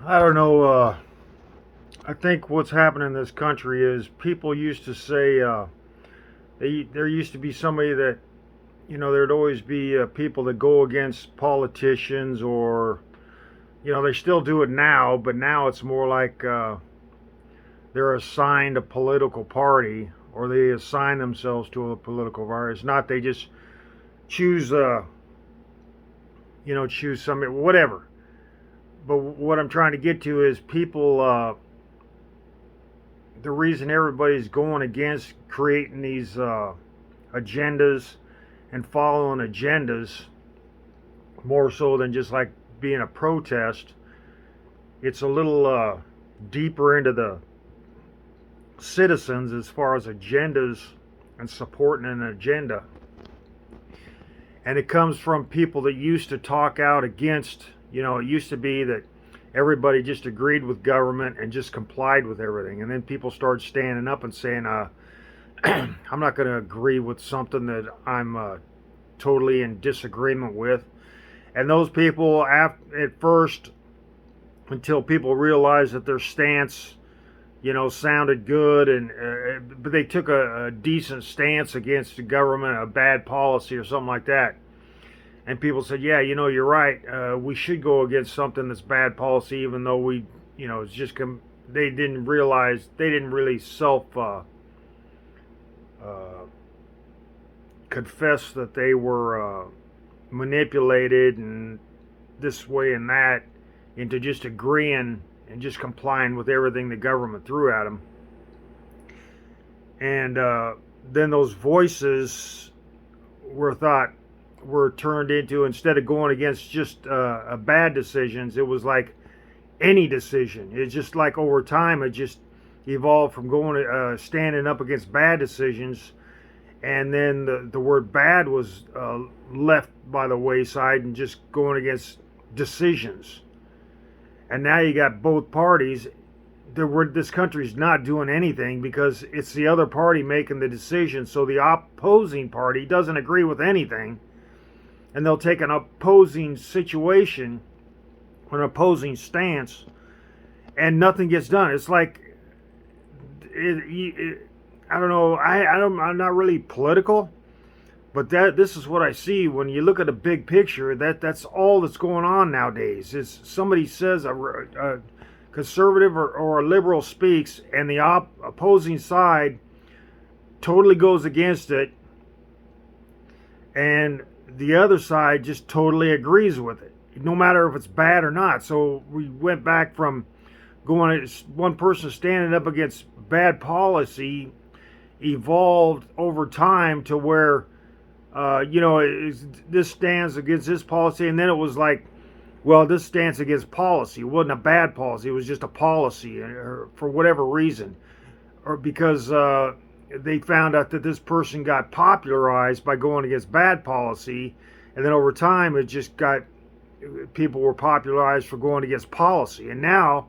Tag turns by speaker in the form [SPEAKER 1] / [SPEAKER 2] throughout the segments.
[SPEAKER 1] I don't know. I think what's happening in this country is people used to say there used to be somebody that there'd always be people that go against politicians, or they still do it now, but now it's more like they're assigned a political party, or they assign themselves to a political party. It's not they just choose choose some whatever. But what I'm trying to get to is people. The reason everybody's going against creating these agendas and following agendas more so than just like being a protest. It's a little deeper into the citizens as far as agendas and supporting an agenda. And it comes from people that used to talk out against, it used to be that everybody just agreed with government and just complied with everything. And then people started standing up and saying, I'm not going to agree with something that I'm totally in disagreement with. And those people, at first, until people realized that their stance, sounded good, but they took a decent stance against the government, a bad policy or something like that. And people said, yeah, you're right. We should go against something that's bad policy, even though it's just, they didn't realize, they didn't really confess that they were manipulated and this way and that into just agreeing and just complying with everything the government threw at them. And then those voices were turned into, instead of going against just bad decisions, it was like any decision. It's just like over time it just evolved from going standing up against bad decisions, and then the word bad was left by the wayside and just going against decisions. And now you got both parties. This country's not doing anything because it's the other party making the decision. So the opposing party doesn't agree with anything, and they'll take an opposing situation, an opposing stance, and nothing gets done. It's like I don't know. I'm not really political, but this is what I see when you look at the big picture. That's all that's going on nowadays. Is somebody says a conservative or a liberal speaks, and the opposing side totally goes against it, and the other side just totally agrees with it, no matter if it's bad or not. So we went back from going one person standing up against bad policy, evolved over time to where this stands against this policy, and then it was like, well, this stands against policy. It wasn't a bad policy; it was just a policy, for whatever reason, or because they found out that this person got popularized by going against bad policy, and then over time it just got, people were popularized for going against policy, and now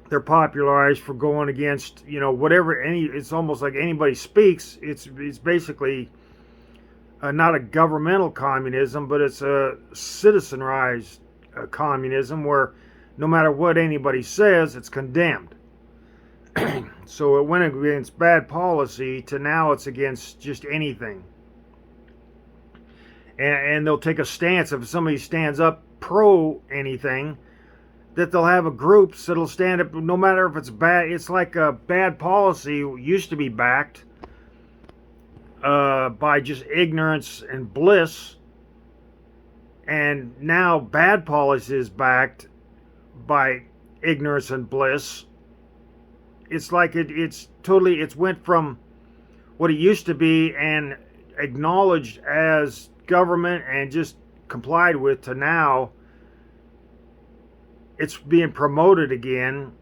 [SPEAKER 1] they're popularized for going against whatever it's almost like anybody speaks. It's basically not a governmental communism, but it's a citizenized communism where no matter what anybody says, it's condemned. So it went against bad policy to now it's against just anything. And they'll take a stance. If somebody stands up pro anything, that they'll have a group that'll stand up no matter if it's bad. It's like a bad policy used to be backed by just ignorance and bliss, and now bad policy is backed by ignorance and bliss. It's like it's went from what it used to be and acknowledged as government and just complied with, to now it's being promoted again,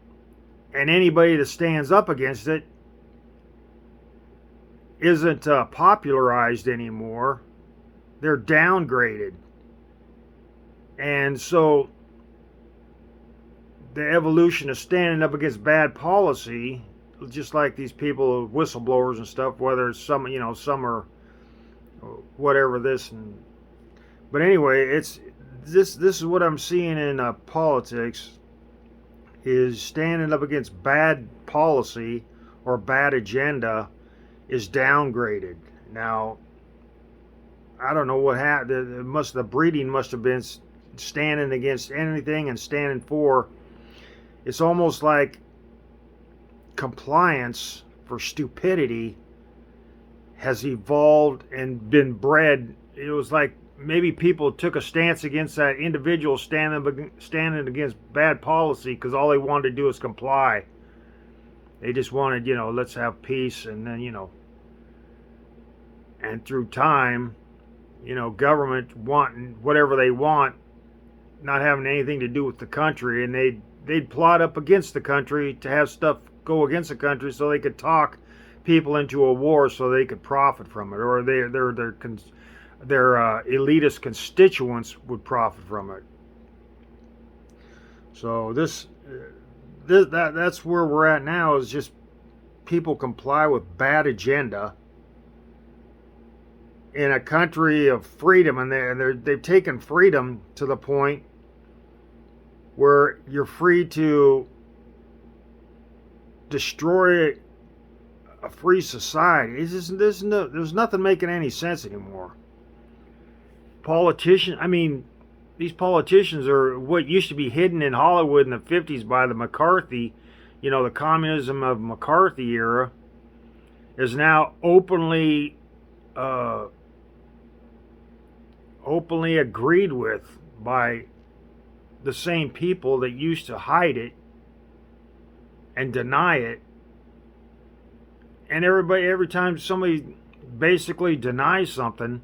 [SPEAKER 1] and anybody that stands up against it isn't popularized anymore. They're downgraded. And so the evolution of standing up against bad policy, just like these people, whistleblowers and stuff, whether it's some are whatever this, but anyway, this is what I'm seeing in politics, is standing up against bad policy or bad agenda is downgraded. Now, I don't know what happened. The breeding must have been standing against anything and standing for. It's almost like compliance for stupidity has evolved and been bred. It was like maybe people took a stance against that individual standing against bad policy because all they wanted to do is comply. They just wanted, let's have peace, and then, and through time, government wanting whatever they want, not having anything to do with the country, and they'd plot up against the country to have stuff go against the country so they could talk people into a war so they could profit from it, or their elitist constituents would profit from it. So that's where we're at now, is just people comply with bad agenda in a country of freedom, and they've taken freedom to the point where you're free to destroy a free society. There's nothing making any sense anymore. These politicians are what used to be hidden in Hollywood in the 50s by the McCarthy, the communism of McCarthy era, is now openly agreed with by the same people that used to hide it and deny it. And every time somebody basically denies something,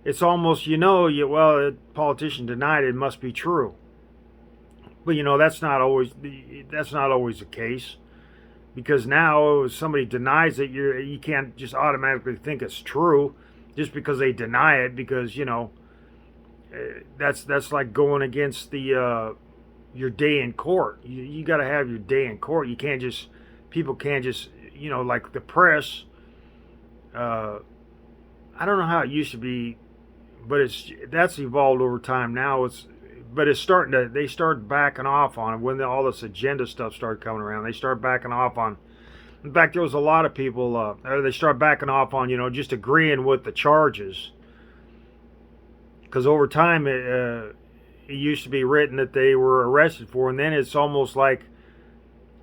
[SPEAKER 1] it's almost, a politician denied it, must be true. But that's not always the case, because now if somebody denies it, you can't just automatically think it's true just because they deny it, because that's like going against your day in court. You got to have your day in court. People can't just like the press. I don't know how it used to be, but that's evolved over time now. They started backing off on it when all this agenda stuff started coming around. They started backing off on. In fact, there was a lot of people. They started backing off on just agreeing with the charges, because over time it used to be written that they were arrested for, and then it's almost like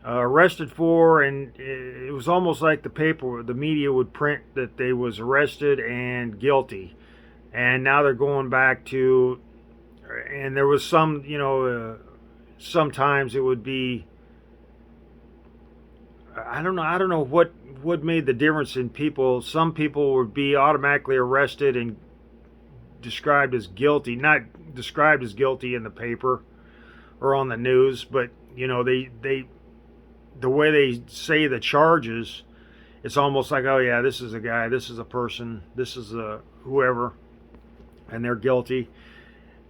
[SPEAKER 1] arrested for, and it was almost like the media would print that they was arrested and guilty. And now they're going back to, and there was some, sometimes it would be, I don't know what made the difference in people. Some people would be automatically arrested and described as guilty, not described as guilty in the paper or on the news, but the way they say the charges, it's almost like, oh yeah, this is a guy, this is a person, this is a whoever, and they're guilty.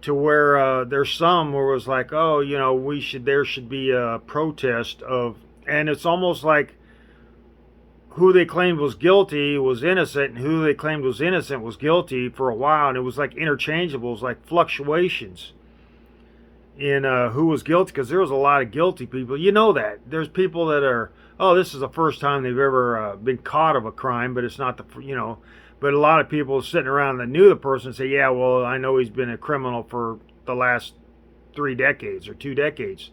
[SPEAKER 1] To where there's some where it was like, oh, there should be a protest of, and it's almost like who they claimed was guilty was innocent, and who they claimed was innocent was guilty for a while, and it was like interchangeable. It was like fluctuations in who was guilty, because there was a lot of guilty people. That there's people that are, oh, this is the first time they've ever been caught of a crime, but it's not but a lot of people sitting around that knew the person say, yeah, well, I know he's been a criminal for the last 3 decades or 2 decades,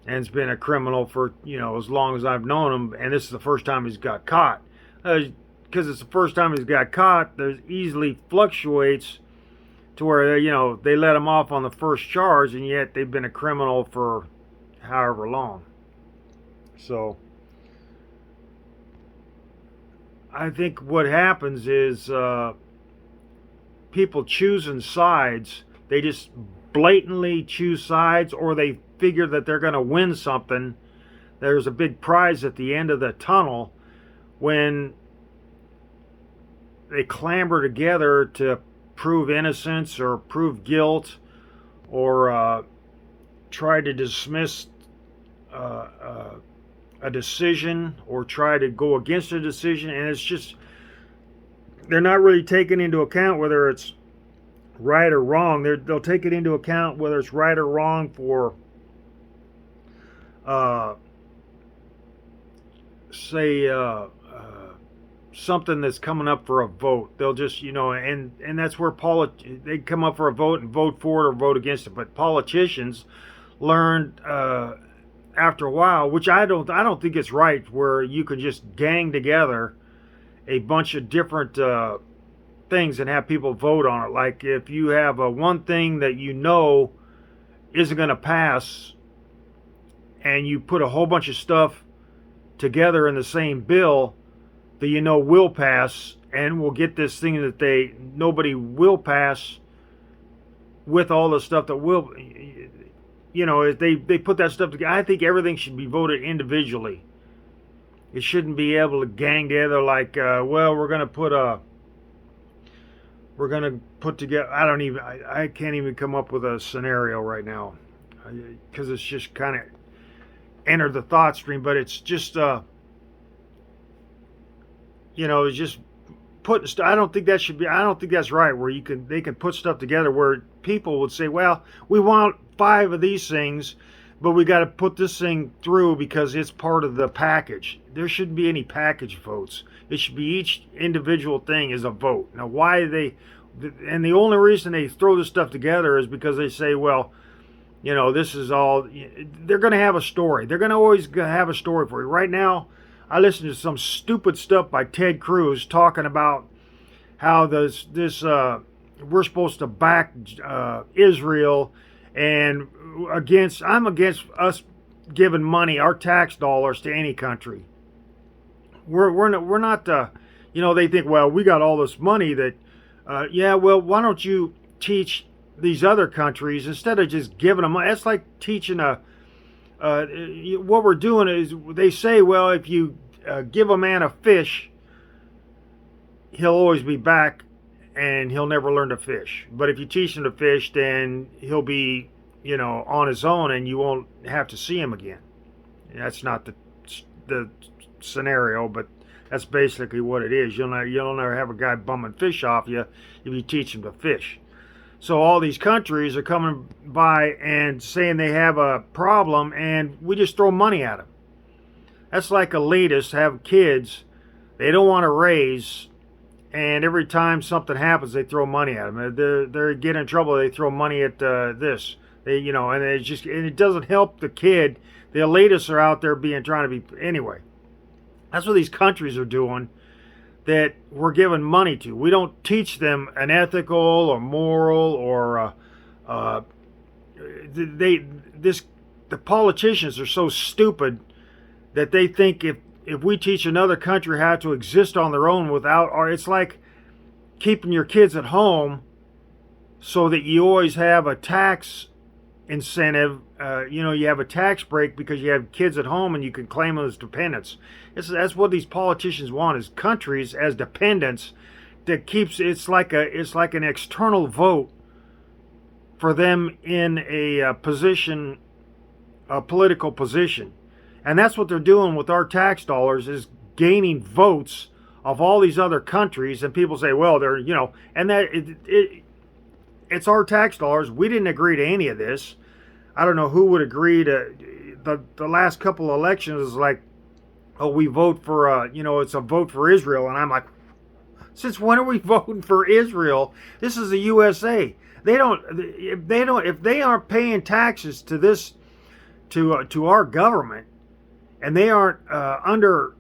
[SPEAKER 1] and has been a criminal for as long as I've known him, and this is the first time he's got caught. Because it's the first time he's got caught, there's easily fluctuates to where they let him off on the first charge, and yet they've been a criminal for however long. So I think what happens is people choosing sides. They just blatantly choose sides, or they figure that they're going to win something. There's a big prize at the end of the tunnel when they clamber together to prove innocence or prove guilt, or try to dismiss a decision, or try to go against a decision. And it's just, they're not really taking into account whether it's right or wrong. They'll take it into account whether it's right or wrong for, uh, say, something that's coming up for a vote. They'll just, and that's where they come up for a vote and vote for it or vote against it. But politicians learned after a while, which I don't think it's right, where you can just gang together a bunch of different things and have people vote on it. Like if you have one thing that isn't going to pass, and you put a whole bunch of stuff together in the same bill that will pass, and will get this thing that nobody will pass with all the stuff that will, they put that stuff together. I think everything should be voted individually. It shouldn't be able to gang together like, well, we're going to put together. I can't even come up with a scenario right now, because it's just kind of entered the thought stream. But it's just, it's just putting. I don't think that should be. I don't think that's right. Where they can put stuff together where people would say, well, we want 5 of these things, but we got to put this thing through because it's part of the package. There shouldn't be any package votes. It should be each individual thing is a vote. Now, and the only reason they throw this stuff together is because they say, well, this is all, they're going to have a story. They're going to always have a story for you. Right now, I listened to some stupid stuff by Ted Cruz talking about how we're supposed to back Israel, and I'm against us giving money, our tax dollars, to any country. We're not they think, well, we got all this money that well, why don't you teach these other countries instead of just giving them money? That's like teaching what we're doing is, they say, well, if you give a man a fish, he'll always be back and he'll never learn to fish. But if you teach him to fish, then he'll be, on his own, and you won't have to see him again. That's not the scenario, but that's basically what it is. You'll never have a guy bumming fish off you if you teach him to fish. So all these countries are coming by and saying they have a problem, and we just throw money at them. That's like elitists have kids they don't want to raise, and every time something happens, they throw money at them. They get in trouble, they throw money at this. And it doesn't help the kid. The elitists are out there trying to be anyway. That's what these countries are doing, that we're giving money to. We don't teach them an ethical or moral or the politicians are so stupid that they think if we teach another country how to exist on their own it's like keeping your kids at home so that you always have a tax incentive. You have a tax break because you have kids at home and you can claim them as dependents. That's what these politicians want, is countries as dependents. It's like an external vote for them in a political position. And that's what they're doing with our tax dollars, is gaining votes of all these other countries. And people say, well, they're, and that it's our tax dollars. We didn't agree to any of this. I don't know who would agree to the last couple of elections. Is like, oh, we vote for it's a vote for Israel, and I'm like, since when are we voting for Israel? This is the USA. If they aren't paying taxes to this to our government, and they aren't under,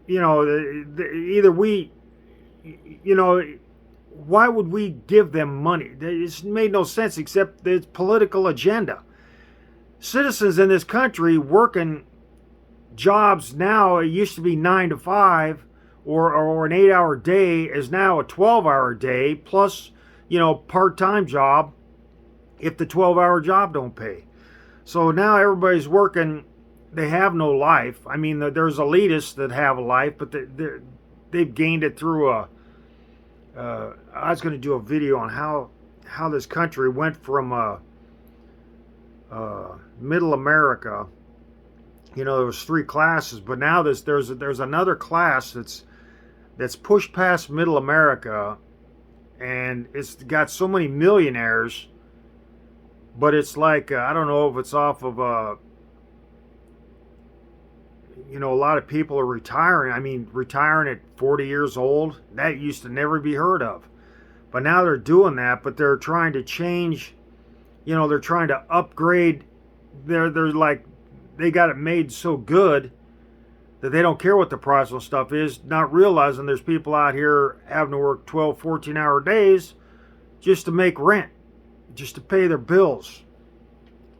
[SPEAKER 1] either we, why would we give them money? It's made no sense except the political agenda. Citizens in this country working jobs now, it used to be 9 to 5 or an 8-hour day, is now a 12-hour day plus, part-time job if the 12-hour job don't pay. So now everybody's working, they have no life. I mean, there's elitists that have a life, but they've gained it through I was going to do a video on how this country went from middle America. There was 3 classes, but now there's another class that's pushed past middle America, and it's got so many millionaires, but it's like I don't know if it's off of a lot of people are retiring. I mean, retiring at 40 years old, that used to never be heard of. But now they're doing that, but they're trying to change, they're trying to upgrade. They're like, they got it made so good that they don't care what the price of stuff is, not realizing there's people out here having to work 12, 14-hour days just to make rent, just to pay their bills,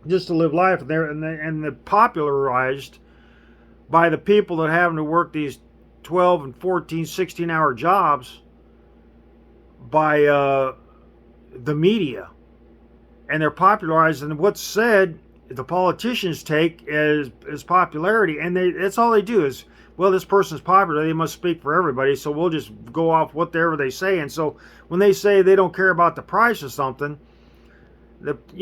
[SPEAKER 1] just to live life. And they're popularized by the people that having to work these 12 and 14, 16-hour jobs by the media. And they're popularized, and what's said, the politicians take as popularity, and that's all they do is, well, this person's popular, they must speak for everybody, so we'll just go off whatever they say. And so when they say they don't care about the price of something,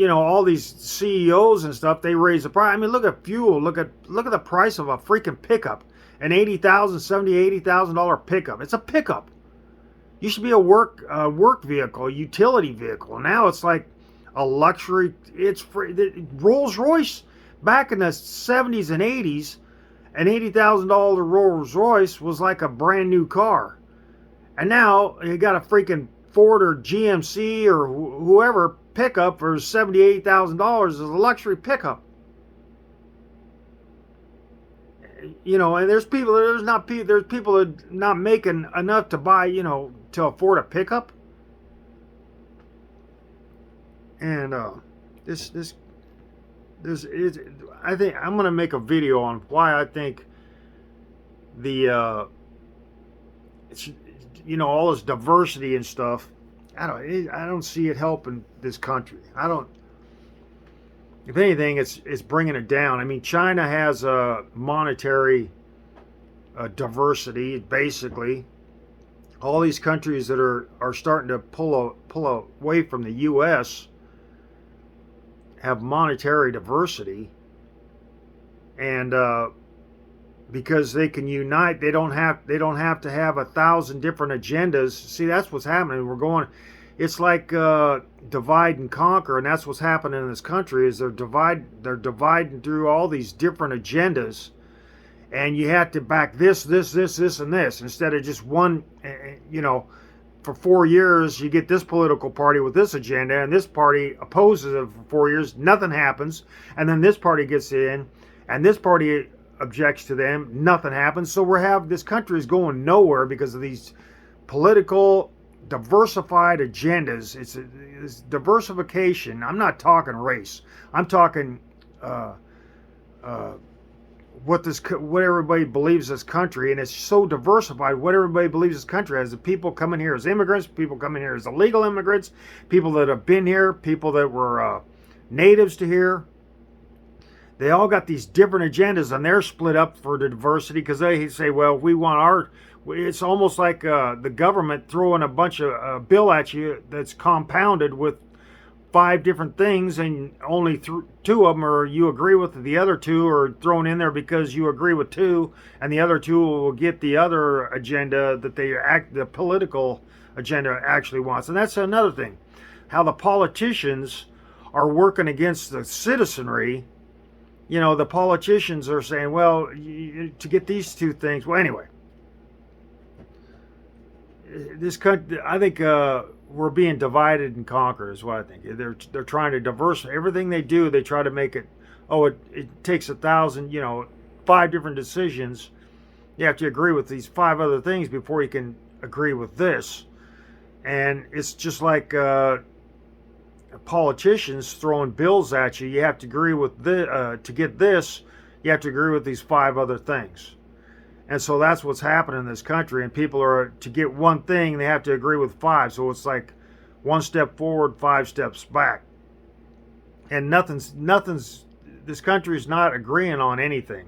[SPEAKER 1] all these CEOs and stuff, they raise the price. I mean, look at fuel. Look at the price of a freaking pickup, an $80,000 pickup. It's a pickup. Used to be a work vehicle, a utility vehicle. Now it's like a luxury. It's free. Rolls Royce back in the 70s and 80s, an $80,000 Rolls Royce was like a brand new car. And now you got a freaking Ford or GMC or whoever pickup for $70,000, $80,000 is a luxury pickup. And there's people that are not making enough to buy, to afford a pickup. And I think I'm gonna make a video on why I think the all this diversity and stuff. I don't see it helping this country. If anything, it's bringing it down. I mean, China has a monetary diversity. Basically, all these countries that are starting to pull away from the U.S. have monetary diversity, and because they can unite, they don't have to have 1,000 different agendas. See, that's what's happening. It's like divide and conquer, and that's what's happening in this country. Is they're dividing through all these different agendas, and you have to back this, and this instead of just one. For 4 years, you get this political party with this agenda, and this party opposes it for 4 years. Nothing happens, and then this party gets in, and this party objects to them. Nothing happens. So this country is going nowhere because of these political diversified agendas. It's diversification. I'm not talking race. I'm talking what everybody believes this country, and it's so diversified. What everybody believes this country has. The people coming here as immigrants, people coming here as illegal immigrants, people that have been here, people that were natives to here. They all got these different agendas, and they're split up for the diversity because they say, well, we want our. It's almost like the government throwing a bunch of bill at you that's compounded with 5 different things, and only 2 of them are you agree with. The other 2 are thrown in there because you agree with 2, and the other 2 will get the other agenda that the political agenda actually wants. And that's another thing, how the politicians are working against the citizenry. The politicians are saying, well, to get these 2 things. Well, anyway, this country, I think we're being divided and conquered is what I think. They're trying to diversify everything they do. They try to make it. It takes 1,000, 5 different decisions. You have to agree with these 5 other things before you can agree with this. And it's just like politicians throwing bills at you. You have to agree with to get this. You have to agree with these 5 other things. And so that's what's happening in this country. And people are, to get one thing, they have to agree with 5. So it's like 1 step forward, 5 steps back. And this country's not agreeing on anything.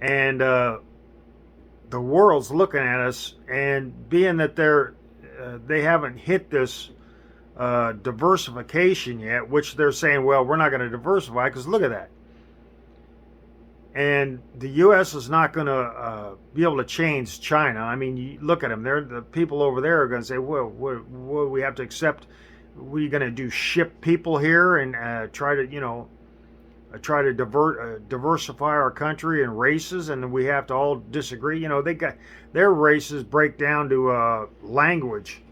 [SPEAKER 1] And the world's looking at us, and being that they haven't hit this diversification yet, which they're saying, well, we're not going to diversify, because look at that. And the U.S. is not going to be able to change China. I mean, you look at them. They're, the people over there are going to say, well, what we have to accept? What are you going to do? Ship people here and try to, try to diversify our country and races, and we have to all disagree. They got their races break down to language,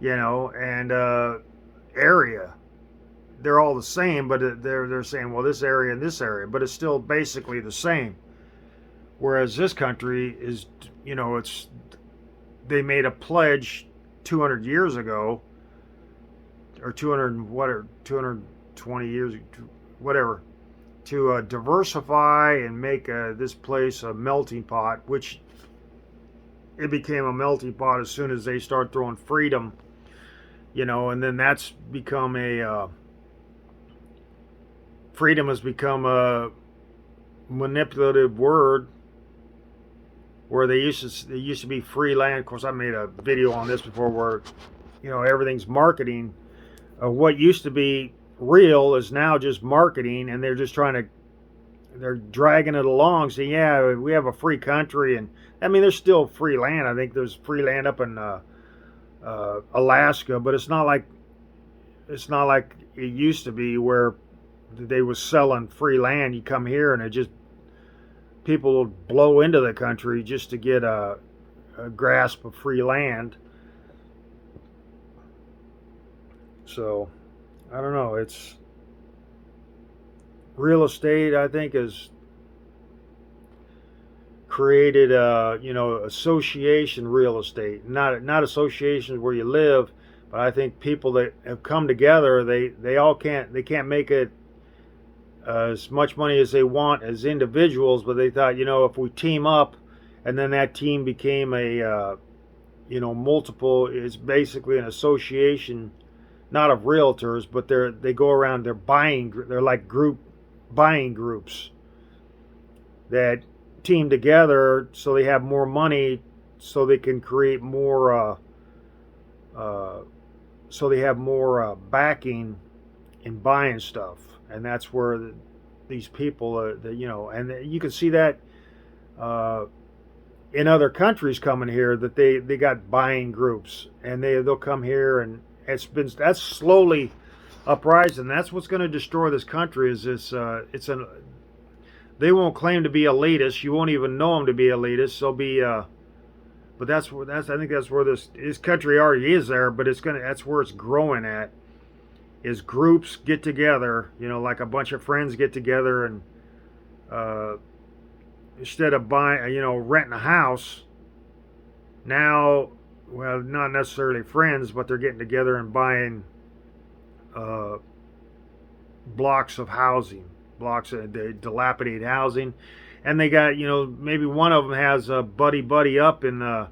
[SPEAKER 1] and area. They're all the same, but they're saying, well, this area and this area, but it's still basically the same. Whereas this country is, it's they made a pledge 200 years ago, or 220 years, whatever, to diversify and make this place a melting pot, which it became a melting pot as soon as they start throwing freedom, and then that's become freedom has become a manipulative word, where they used to be free land. Of course, I made a video on this before, where everything's marketing. What used to be real is now just marketing, and they're just they're dragging it along, saying, yeah, we have a free country. And I mean, there's still free land. I think there's free land up in Alaska, but it's not like it used to be, where they was selling free land. You come here and people will blow into the country just to get a grasp of free land. So I don't know. It's real estate, I think, has created association real estate, not associations where you live, but I think people that have come together, they can't make it as much money as they want as individuals, but they thought, if we team up, and then that team became a multiple, it's basically an association, not of realtors, but they go around, they're like group buying groups that team together, so they have more money, so they can create more so they have more backing in buying stuff. And that's where these people, and you can see that in other countries coming here, that they got buying groups, and they'll come here, and that's slowly uprising. That's what's going to destroy this country. Is this? They won't claim to be elitist. You won't even know them to be elitist. They'll be, but I think that's where this country already is there. But that's where it's growing at. Is groups get together, like a bunch of friends get together, and instead of renting a house, now, well, not necessarily friends, but they're getting together and buying blocks of housing, blocks of dilapidated housing, and they got, maybe one of them has a buddy up in the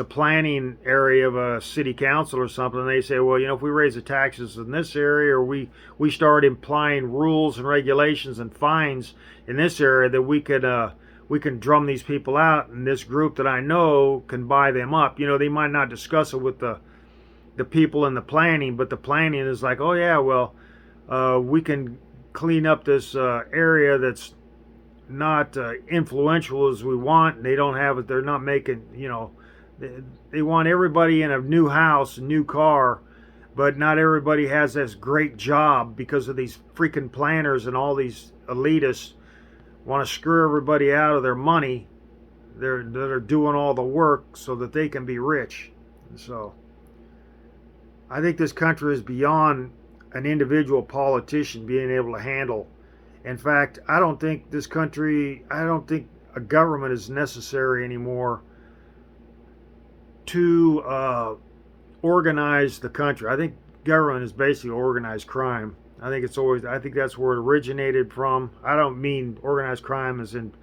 [SPEAKER 1] planning area of a city council or something, and they say, well, if we raise the taxes in this area, or we start implying rules and regulations and fines in this area, that we can drum these people out, and this group that I know can buy them up. They might not discuss it with the people in the planning, but the planning is like, oh yeah, well, we can clean up this area that's not influential as we want. And they don't have it. They're not making, they want everybody in a new house, a new car, but not everybody has this great job, because of these freaking planners and all these elitists want to screw everybody out of their money. They're doing all the work so that they can be rich. And so I think this country is beyond an individual politician being able to handle. In fact, I don't think a government is necessary anymore to organize the country. I think government is basically organized crime. I think that's where it originated from. I don't mean organized crime as in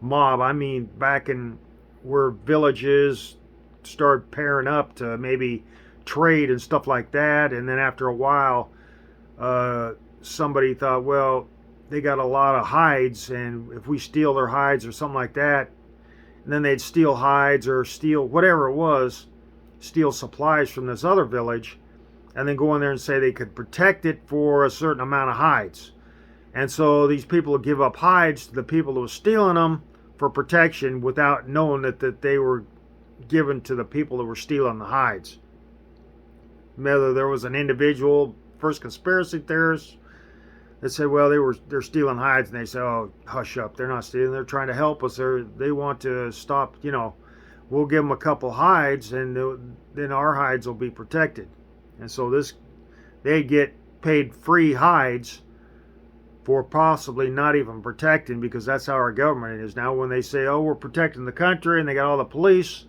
[SPEAKER 1] mob. I mean back in where villages started pairing up to maybe trade and stuff like that. And then after a while, somebody thought, well, they got a lot of hides, and if we steal their hides or something like that, and then they'd steal hides or steal whatever it was, steal supplies from this other village, and then go in there and say they could protect it for a certain amount of hides. And so these people will give up hides to the people who were stealing them for protection without knowing that they were given to the people that were stealing the hides. Whether there was an individual, first conspiracy theorist, that said, well, they're stealing hides, and they say, oh, hush up, they're not stealing, they're trying to help us, they want to stop, we'll give them a couple hides, and then our hides will be protected. And so they get paid free hides for possibly not even protecting, because that's how our government is now. When they say, oh, we're protecting the country, and they got all the police,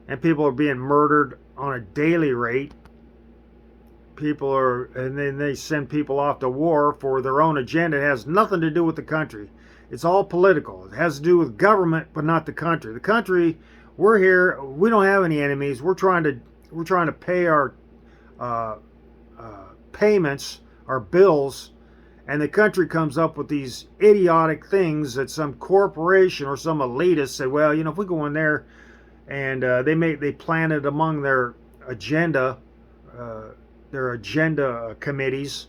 [SPEAKER 1] and people are being murdered on a daily rate, and then they send people off to war for their own agenda. It has nothing to do with the country. It's all political. It has to do with government, but not the country. The country, we're here, we don't have any enemies. We're trying to pay our payments, our bills, and the country comes up with these idiotic things that some corporation or some elitist say, well, if we go in there, and they plan it among their agenda committees,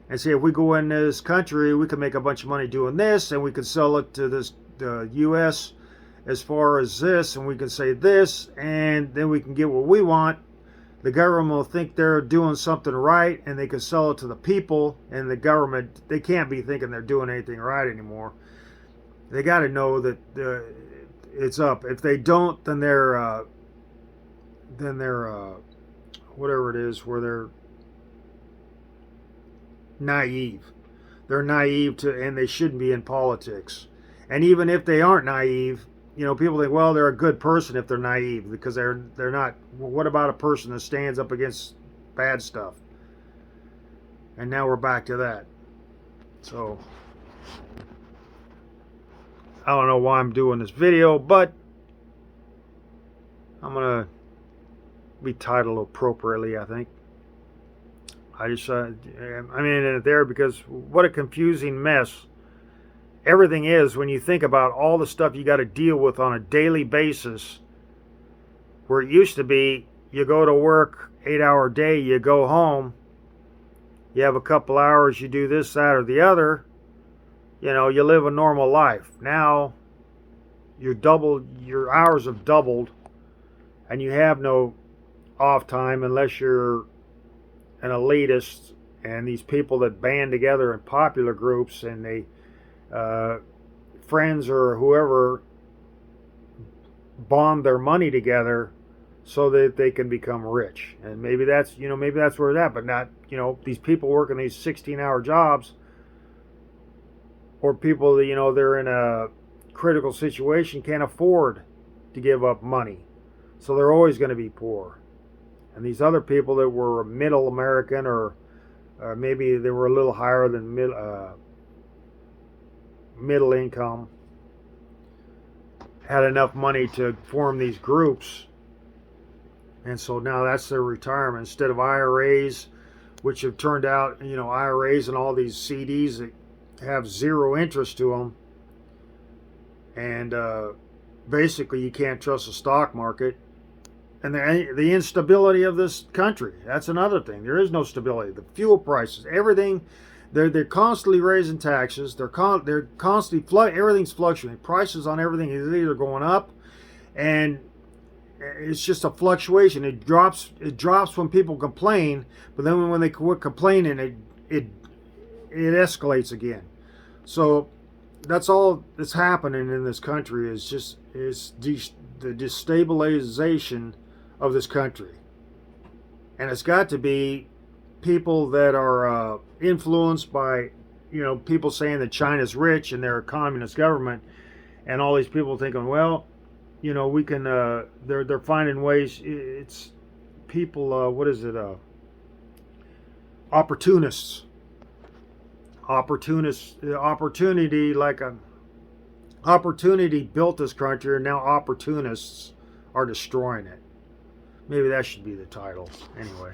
[SPEAKER 1] and say, if we go in this country, we can make a bunch of money doing this, and we can sell it to the U.S. as far as this, and we can say this, and then we can get what we want. The government will think they're doing something right, and they can sell it to the people, and the government, they can't be thinking they're doing anything right anymore. They got to know that it's up. If they don't, then they're whatever it is, where they're naive. They're naive and they shouldn't be in politics. And even if they aren't naive, people think, well, they're a good person if they're naive, because they're not. Well, what about a person that stands up against bad stuff? And now we're back to that. So I don't know why I'm doing this video, but I'm gonna be titled appropriately, I think. I just it there because what a confusing mess everything is when you think about all the stuff you got to deal with on a daily basis. Where it used to be, you go to work, 8-hour day, you go home, you have a couple hours, you do this, that, or the other, you live a normal life. Now your hours have doubled, and you have no off time unless you're an elitist, and these people that band together in popular groups, and they friends or whoever bond their money together so that they can become rich. And maybe that's where it's at, but not, these people working these 16-hour jobs, or people that, they're in a critical situation, can't afford to give up money. So they're always going to be poor. And these other people that were middle American, or maybe they were a little higher than middle income, had enough money to form these groups, and so now that's their retirement. Instead of IRAs, which have turned out, IRAs and all these CDs that have zero interest to them, and basically you can't trust the stock market. And the instability of this country, that's another thing. There is no stability. The fuel prices, everything, they're constantly raising taxes. They're constantly everything's fluctuating. Prices on everything is either going up, and it's just a fluctuation. It drops when people complain, but then when they quit complaining, it escalates again. So that's all that's happening in this country is the destabilization of this country. And it's got to be people that are influenced by, people saying that China's rich and they're a communist government, and all these people thinking, well, we can, they're finding ways. It's people, opportunists. Opportunity built this country, and now opportunists are destroying it. Maybe that should be the title. Anyway.